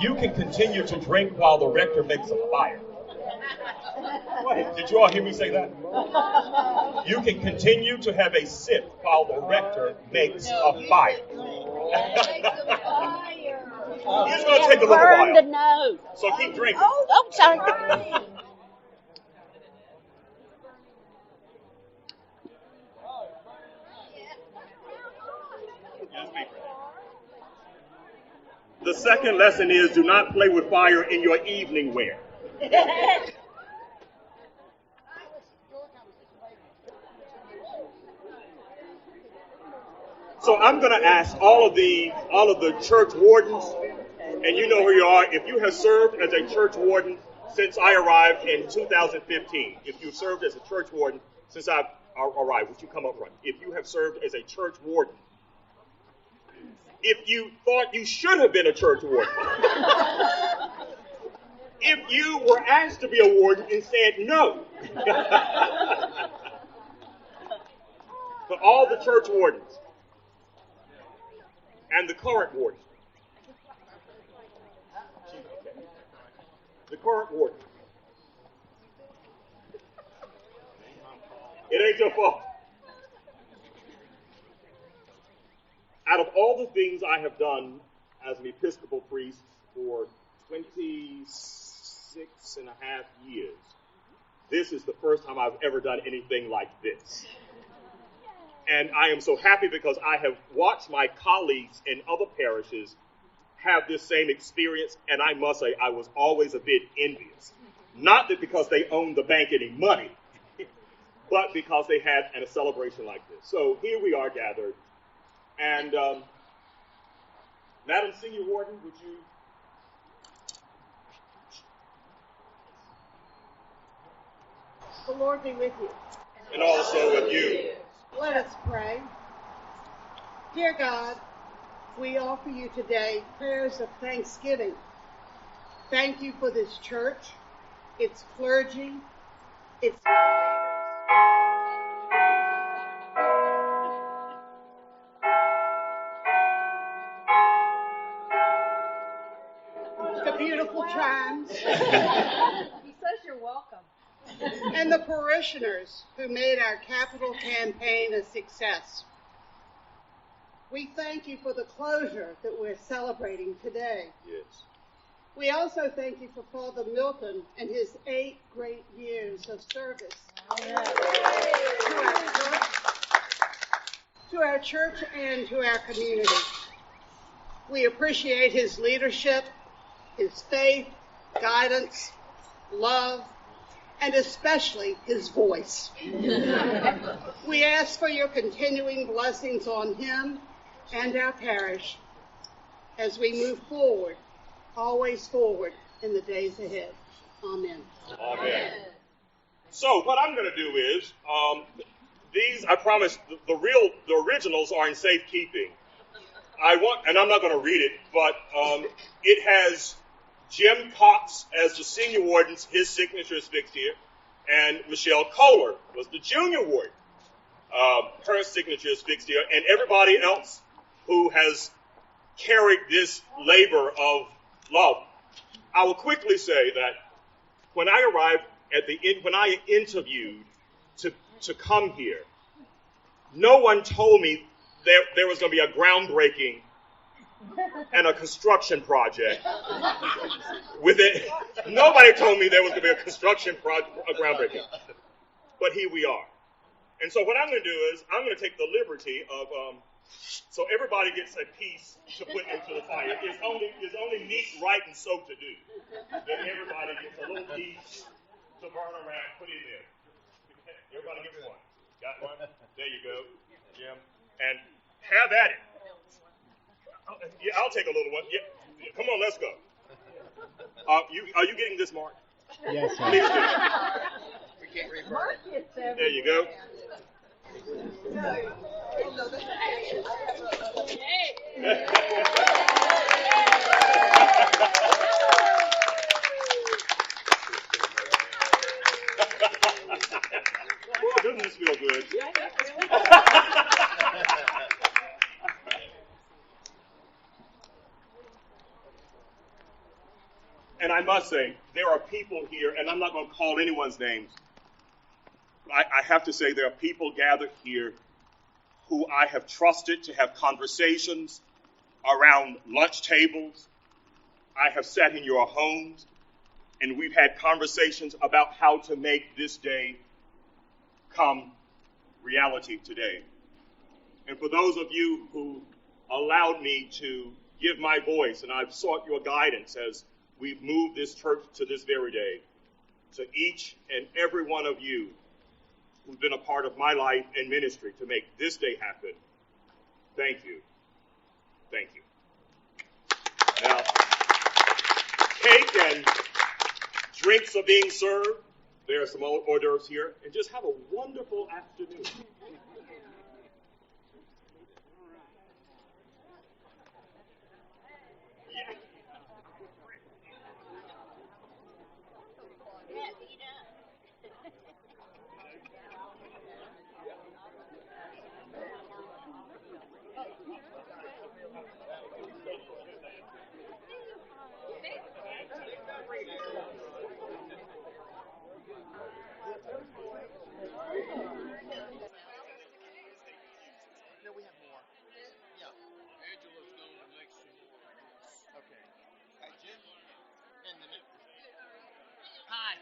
You can continue to drink while the rector makes a fire. Did you all hear me say that? You can continue to have a sip while the rector makes a fire. It's going to take a little while. The nose. So keep drinking. Oh, sorry. The second lesson is do not play with fire in your evening wear. So I'm going to ask all of the church wardens, and you know who you are. If you have served as a church warden since I arrived in 2015, if you've served as a church warden since I arrived, would you come up front? If you have served as a church warden, if you thought you should have been a church warden, if you were asked to be a warden and said no, but all the church wardens and the current warden, it ain't your fault. Out of all the things I have done as an Episcopal priest for 26 and a half years, this is the first time I've ever done anything like this. And I am so happy because I have watched my colleagues in other parishes have this same experience, and I must say I was always a bit envious. Not that because they owned the bank any money, but because they had a celebration like this. So here we are gathered. And Madam Senior Warden, would you? The Lord be with you. And also with you. Let us pray. Dear God, we offer you today prayers of thanksgiving. Thank you for this church, its clergy, its... the beautiful chimes. He says you're welcome. And the parishioners who made our capital campaign a success. We thank you for the closure that we're celebrating today. Yes. We also thank you for Father Milton and his 8 great years of service to our church and to our community. We appreciate his leadership, his faith, guidance, love, and especially his voice. We ask for your continuing blessings on him and our parish as we move forward, always forward in the days ahead. Amen. Amen. So what I'm going to do is, these, I promise, the originals are in safekeeping. And I'm not going to read it, but it has Jim Cox as the senior warden, his signature is fixed here, and Michelle Kohler was the junior warden. Her signature is fixed here, and everybody else who has carried this labor of love. I will quickly say that when I arrived when I interviewed to come here, no one told me there was going to be a groundbreaking and a construction project with it. Nobody told me there was going to be a construction project, a groundbreaking. But here we are. And so what I'm going to do is I'm going to take the liberty of, so everybody gets a piece to put into the fire. It's only neat, right, and so to do. That everybody gets a little piece to burn around, put in there. Everybody gets one. Got one? There you go, Jim. And have at it. Yeah, I'll take a little one. Yeah. Come on, let's go. Are you getting this, Mark? Yes, sir. Please do. We can't read Mark. There you go. Doesn't this feel good? And I must say, there are people here, and I'm not going to call anyone's names. I have to say there are people gathered here who I have trusted to have conversations around lunch tables. I have sat in your homes, and we've had conversations about how to make this day come reality today. And for those of you who allowed me to give my voice, and I've sought your guidance as we've moved this church to this very day, to each and every one of you who's been a part of my life and ministry to make this day happen, thank you. Thank you. Now, cake and drinks are being served. There are some hors d'oeuvres here. And just have a wonderful afternoon. No, we have more. Yeah. Angela's going to make some more. Okay. Hey, Jim. And the new. Hi.